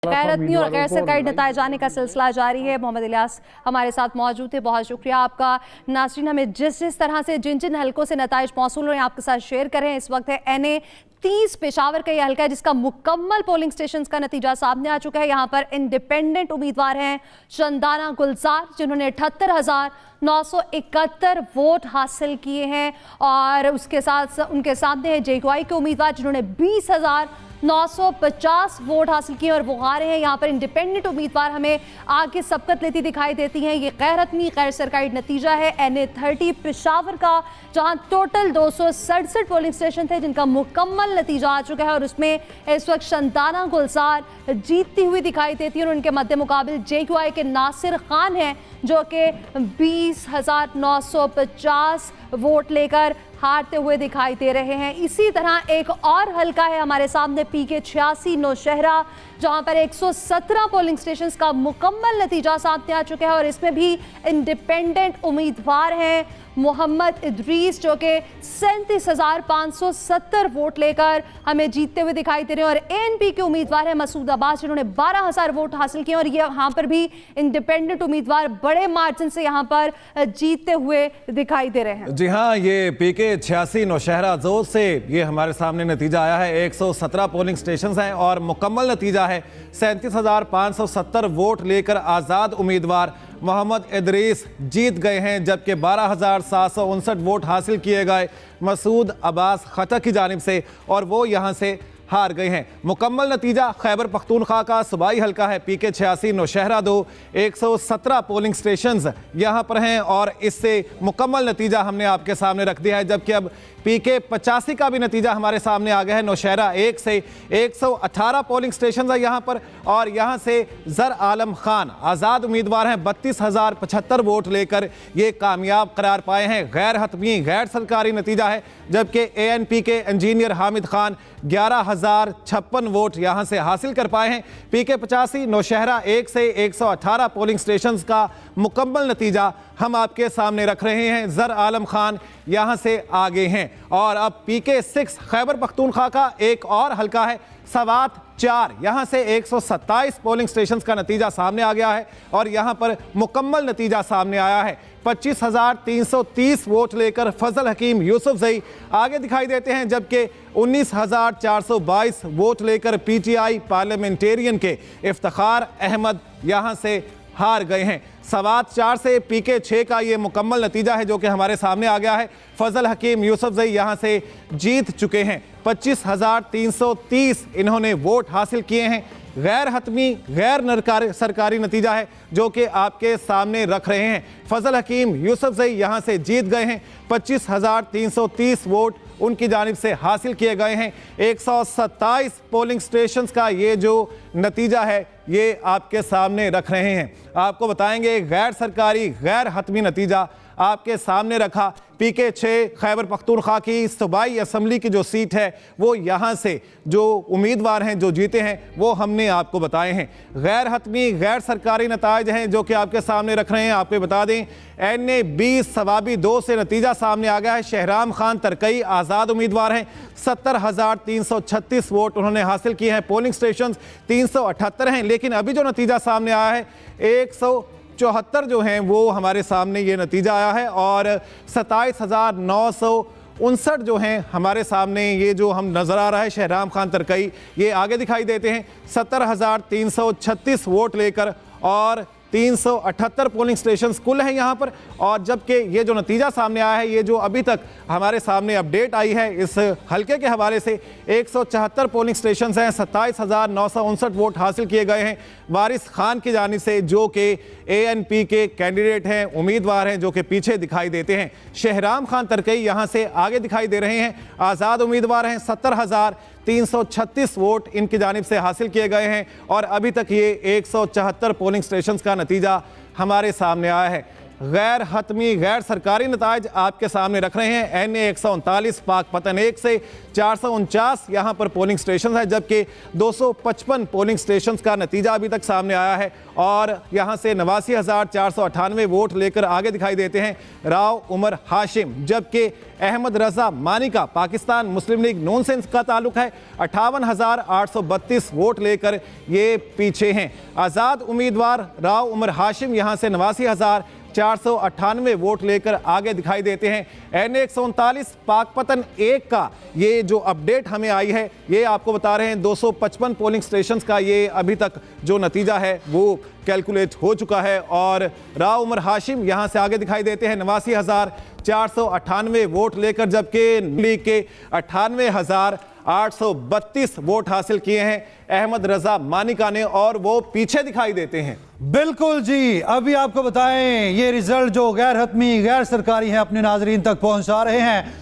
गैरतनी और गैर सरकारी नतायज आने का सिलसिला जारी है। मोहम्मद इलियास हमारे साथ मौजूद थे, बहुत शुक्रिया आपका। नाज़रीन, हमें जिस तरह से जिन हलकों से नतायज मौसूल हुए आपके साथ शेयर करें। इस वक्त है NA 30 पेशावर का यह हल्का है जिसका मुकम्मल पोलिंग स्टेशन का नतीजा सामने आ चुका है। यहाँ पर इंडिपेंडेंट उम्मीदवार हैं चंदाना गुलजार, जिन्होंने 78,971 वोट हासिल किए हैं और उसके साथ उनके सामने है JUI के उम्मीदवार जिन्होंने 20,950 वोट हासिल किए और वो हारे हैं। यहाँ पर इंडिपेंडेंट उम्मीदवार हमें आगे सबकत लेती दिखाई देती हैं। ये गैर हतमी गैर सरकारी नतीजा है NA 30 पेशावर का, जहाँ टोटल 267 पोलिंग स्टेशन थे जिनका मुकम्मल नतीजा आ चुका है और उसमें इस वक्त चंदाना गुलजार जीतती हुई दिखाई देती है और उनके मद्दे मुकाबिल JUI के नासिर खान हैं जो कि 20,950 वोट लेकर हारते हुए दिखाई दे रहे हैं। इसी तरह एक और हल्का है हमारे सामने PK 86 नौशहरा, जहां पर 117 पोलिंग स्टेशंस का मुकम्मल नतीजा सामने आ चुका है और इसमें भी इंडिपेंडेंट उम्मीदवार हैं मोहम्मद इदरीस जो कि 37,570 वोट लेकर हमें जीतते हुए दिखाई दे रहे हैं और ANP के उम्मीदवार हैं मसूद अब्बास जिन्होंने 12,000 वोट हासिल किए और ये यहाँ पर भी इंडिपेंडेंट उम्मीदवार बड़े मार्जिन से यहाँ पर जीतते हुए दिखाई दे रहे हैं। जी हाँ, ये PK 86 नौशहरा जोर से ये हमारे सामने नतीजा आया है। 117 पोलिंग स्टेशन हैं और मुकम्मल नतीजा है 37,570 वोट लेकर आज़ाद उम्मीदवार मोहम्मद इदरीस जीत गए हैं, जबकि 12,759 वोट हासिल किए गए मसूद अब्बास खता की जानिब से और वो यहाँ से हार गए हैं। मुकम्मल नतीजा खैबर पख्तूनख्वा का सूबाई हल्का है PK 86 नौशहरा 2, 117 पोलिंग स्टेशंस यहाँ पर हैं और इससे मुकम्मल नतीजा हमने आपके सामने रख दिया है। जबकि अब PK 85 का भी नतीजा हमारे सामने आ गया है। नौशहरा 1 से 118 पोलिंग स्टेशन है यहाँ पर और यहाँ से ज़र आलम खान आज़ाद उम्मीदवार हैं, 32,075 वोट लेकर ये कामयाब करार पाए हैं। गैर हतमी गैर सरकारी नतीजा है, जबकि ANP के इंजीनियर हामिद खान 11,056 वोट यहाँ से हासिल कर पाए हैं। PK 85 नौशहरा 1 से 118 पोलिंग स्टेशन का मुकम्मल नतीजा हम आपके सामने रख रहे हैं। ज़र आलम खान यहाँ से आगे हैं और अब PK 6 खैबर पख्तूनख्वा का एक और हल्का है सवात 4, यहाँ से 127 पोलिंग स्टेशन का नतीजा सामने आ गया है और यहाँ पर मुकम्मल नतीजा सामने आया है। 25,330 वोट लेकर फजल हकीम यूसुफजई आगे दिखाई देते हैं, जबकि 19,422 वोट लेकर PTI पार्लियामेंटेरियन के इफ्तिखार अहमद यहाँ से हार गए हैं। सवात 4 से PK 6 का ये मुकम्मल नतीजा है जो कि हमारे सामने आ गया है। फजल हकीम यूसुफजई यहाँ से जीत चुके हैं। 25,330 इन्होंने वोट हासिल किए हैं। गैर हतमी गैर सरकारी नतीजा है जो कि आपके सामने रख रहे हैं। फजल हकीम यूसुफजई यहाँ से जीत गए हैं। 25,330 वोट उनकी जानिब से हासिल किए गए हैं। 127 पोलिंग स्टेशंस का ये जो नतीजा है ये आपके सामने रख रहे हैं। आपको बताएंगे गैर सरकारी गैर हतमी नतीजा आपके सामने रखा। PK 6 खैबर पख्तूनख्वा की सूबाई असम्बली की जो सीट है वो यहाँ से जो उम्मीदवार हैं जो जीते हैं वो हमने आपको बताए हैं। गैर हतमी गैर सरकारी नतायज हैं जो कि आपके सामने रख रहे हैं। आपको बता दें NA 20 सवाबी 2 से नतीजा सामने आ गया है। शहराम खान तरकई आज़ाद उम्मीदवार हैं, 70,336 वोट उन्होंने हासिल किए हैं। पोलिंग स्टेशन 378 हैं, लेकिन अभी जो नतीजा सामने आया है 174 जो हैं वो हमारे सामने ये नतीजा आया है और 27,959 जो हैं हमारे सामने ये जो हम नज़र आ रहा है। शहराम खान तरकई ये आगे दिखाई देते हैं 70,336 वोट लेकर और 378 पोलिंग स्टेशंस कुल हैं यहाँ पर। और जबकि ये जो नतीजा सामने आया है, ये जो अभी तक हमारे सामने अपडेट आई है इस हल्के के हवाले से, 174 पोलिंग स्टेशंस हैं, 27,959 वोट हासिल किए गए हैं वारिस खान की जानिब से जो कि ANP के कैंडिडेट हैं, उम्मीदवार हैं जो कि पीछे दिखाई देते हैं। शहराम खान तरकई यहाँ से आगे दिखाई दे रहे हैं, आज़ाद उम्मीदवार हैं, 70,336 वोट इनकी जानिब से हासिल किए गए हैं और अभी तक ये 174 पोलिंग स्टेशंस का नतीजा हमारे सामने आया है। गैर हतमी गैर सरकारी नतीजा आपके सामने रख रहे हैं। PK 7 खैबर पख्तूनख्वा का एक और हल्का है सवात 4, यहाँ से 127 पोलिंग स्टेशन हैं, 27,330 वोट लेकर आज़ाद उम्मीदवार हैं, 65,000 वोट यहाँ से हासिल किए गए हैं। गैर हतमी गैर सरकारी नताइज आपके सामने रख रहे हैं। NA 139 पाकपतन 1 से 449 यहाँ पर पोलिंग स्टेशन है, जबकि 255 पोलिंग स्टेशन का नतीजा अभी तक सामने आया है और यहाँ से 89,498 वोट लेकर आगे दिखाई देते हैं राव उमर हाशिम, जबकि अहमद रजा मानी का पाकिस्तान मुस्लिम लीग नून से का ताल्लुक है। 58,832 वोट लेकर ये पीछे हैं। आज़ाद उम्मीदवार राव उमर हाशिम यहाँ से 89,498 वोट लेकर आगे दिखाई देते हैं। NA 139 पाकपतन 1 का ये जो अपडेट हमें आई है ये आपको बता रहे हैं 255 पोलिंग स्टेशंस का ये अभी तक जो नतीजा है वो कैलकुलेट हो चुका है और राव उमर हाशिम यहाँ से आगे दिखाई देते हैं 89,498 वोट लेकर, जबकि लीग के 98,832 वोट हासिल किए हैं अहमद रजा मानिका ने और वो पीछे दिखाई देते हैं। बिल्कुल जी, अभी आपको बताएं ये रिजल्ट जो गैर हतमी गैर सरकारी हैं अपने नाजरीन तक पहुंचा रहे हैं।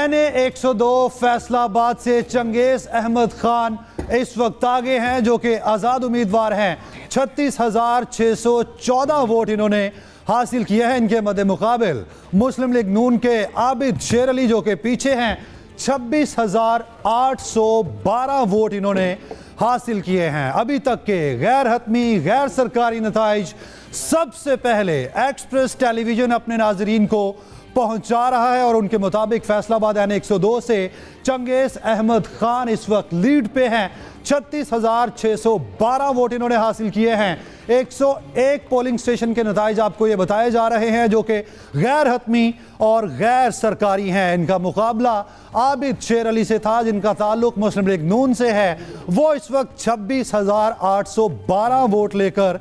NA 102 फैसलाबाद से चंगेज अहमद खान इस वक्त आगे हैं जो कि आज़ाद उम्मीदवार हैं। 36,614 वोट इन्होंने हासिल किए हैं। इनके मद्दे मुकाबिल मुस्लिम लीग नून के आबिद शेर अली जो कि पीछे हैं 26,812 वोट इन्होंने हासिल किए हैं। अभी तक के गैर हतमी गैर सरकारी नताइज सबसे पहले एक्सप्रेस टेलीविजन अपने नाजरीन को पहुंचा रहा है और उनके मुताबिक फैसलाबाद NA 102 से चंगेज अहमद खान इस वक्त लीड पे हैं। 36,612 वोट इन्होंने हासिल किए हैं। 101 पोलिंग स्टेशन के नताइज आपको ये बताए जा रहे हैं जो कि गैर हतमी और गैर सरकारी हैं। इनका मुकाबला आबिद शेर अली से था जिनका ताल्लुक मुस्लिम लीग नून से है। वो इस वक्त 26,812 वोट लेकर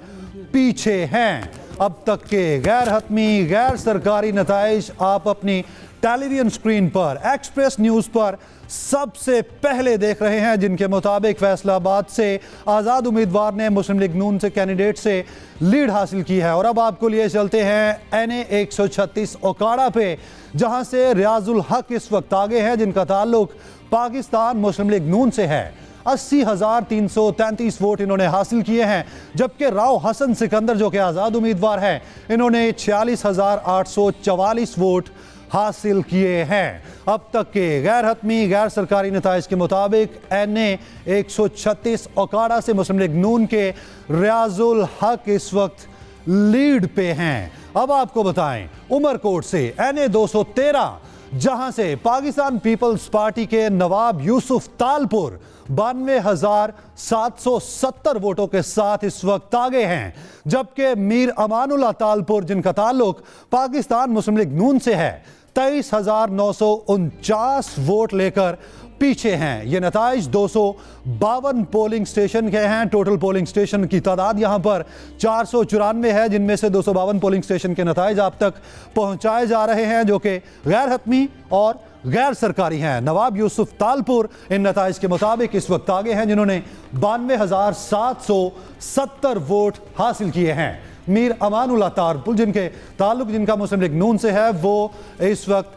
पीछे हैं। अब तक के गैर हतमी गैर सरकारी नताइज आप अपनी टेलीविजन स्क्रीन पर एक्सप्रेस न्यूज़ पर सबसे पहले देख रहे हैं, जिनके मुताबिक फैसलाबाद से आज़ाद उम्मीदवार ने मुस्लिम लीग नून से कैंडिडेट से लीड हासिल की है। और अब आपको लिए चलते हैं NA 136 ओकाड़ा पे, जहां से रियाजुल हक इस वक्त आगे हैं जिनका ताल्लुक पाकिस्तान मुस्लिम लीग नून से है। 80,333 वोट इन्होंने हासिल किए हैं, जबकि राव हसन सिकंदर जो कि आज़ाद उम्मीदवार हैं इन्होंने 46,844 वोट हासिल किए हैं। अब तक के गैर हतमी गैर सरकारी नताइज के मुताबिक NA 136 ओकाड़ा से मुस्लिम लीग नून के रियाजुल हक इस वक्त लीड पे हैं। अब आपको बताएं उमरकोट से NA 213 जहां से पाकिस्तान पीपल्स पार्टी के नवाब यूसुफ तालपुर 92,770 वोटों के साथ इस वक्त आगे हैं, जबकि मीर अमानुल्लाह तालपुर जिनका ताल्लुक पाकिस्तान मुस्लिम लीग नून से है 23,949 वोट लेकर पीछे हैं। ये नताइज 252 पोलिंग स्टेशन के हैं। टोटल पोलिंग स्टेशन की तादाद यहां पर 494 है, जिनमें से 252 पोलिंग स्टेशन के नताइज आप तक पहुंचाए जा रहे हैं जो कि गैर हतमी और गैर सरकारी हैं। नवाब यूसुफ तालपुर इन नताइज के मुताबिक इस वक्त आगे हैं जिन्होंने 92,770 वोट हासिल किए हैं। मीर अमानुल्लाह तालपुर जिनके ताल्लुक जिनका मुस्लिम लीग नून से है वो इस वक्त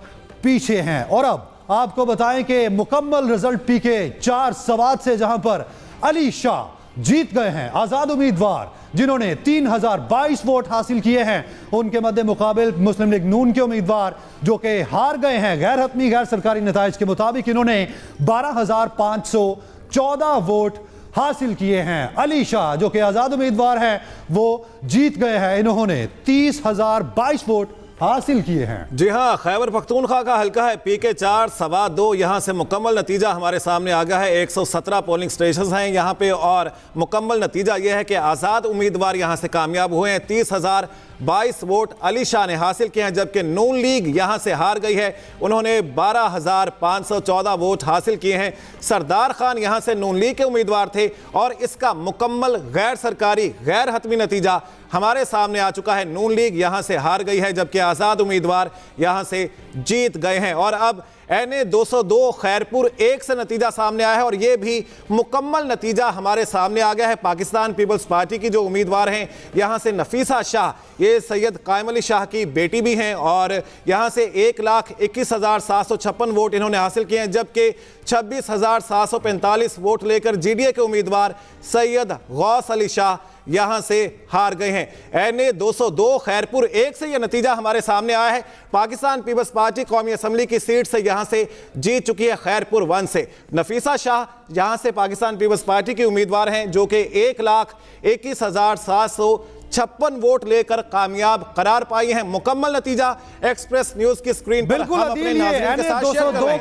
पीछे हैं। और अब आपको बताएं कि मुकम्मल रिजल्ट PK 4 सवात से जहां पर अली शाह जीत गए हैं, आज़ाद उम्मीदवार जिन्होंने 3,022 वोट हासिल किए हैं। उनके मद्दे मुकाबिल मुस्लिम लीग नून के उम्मीदवार जो कि हार गए हैं गैर हतमी गैर सरकारी नताइज के मुताबिक इन्होंने 12,514 वोट हासिल किए हैं। अली शाह जो कि आज़ाद उम्मीदवार हैं वो जीत गए हैं, इन्होंने 30,022 वोट हासिल किए हैं। जी हाँ, खैबर पख्तूनख्वा का हल्का है PK 4 सवा 2। यहाँ से मुकम्मल नतीजा हमारे सामने आ गया है। 117 पोलिंग स्टेशन हैं यहाँ पे और मुकम्मल नतीजा ये है कि आज़ाद उम्मीदवार यहाँ से कामयाब हुए हैं। 30,022 वोट अली शाह ने हासिल किए हैं, जबकि नून लीग यहाँ से हार गई है। उन्होंने 12,514 वोट हासिल किए हैं। सरदार खान यहाँ से नून लीग के उम्मीदवार थे और इसका मुकम्मल गैर सरकारी गैर हतमी नतीजा हमारे सामने आ चुका है। नून लीग यहाँ से हार गई है, जबकि आज़ाद उम्मीदवार यहाँ से जीत गए हैं। और अब NA 202 खैरपुर 1 से नतीजा सामने आया है और ये भी मुकम्मल नतीजा हमारे सामने आ गया है। पाकिस्तान पीपल्स पार्टी की जो उम्मीदवार हैं यहाँ से नफीसा शाह, ये सैयद कायम अली शाह की बेटी भी हैं और यहाँ से 1,21,756 वोट इन्होंने हासिल किए हैं, जबकि 26,745 वोट लेकर GDA के उम्मीदवार सैयद गौस अली शाह यहां से हार गए हैं। NA 202 खैरपुर 1 से यह नतीजा हमारे सामने आया है। पाकिस्तान पीपल्स पार्टी कौमी असेंबली की सीट से यहां से जीत चुकी है खैरपुर 1 से। नफीसा शाह यहां से पाकिस्तान पीपल्स पार्टी की उम्मीदवार हैं, जो कि 1,21,756 वोट लेकर कामयाब करार पाई हैं। मुकम्मल नतीजा एक्सप्रेस न्यूज की स्क्रीन पर बिल्कुल हम अपने नाज़रीन के साथ शेयर कर रहे हैं।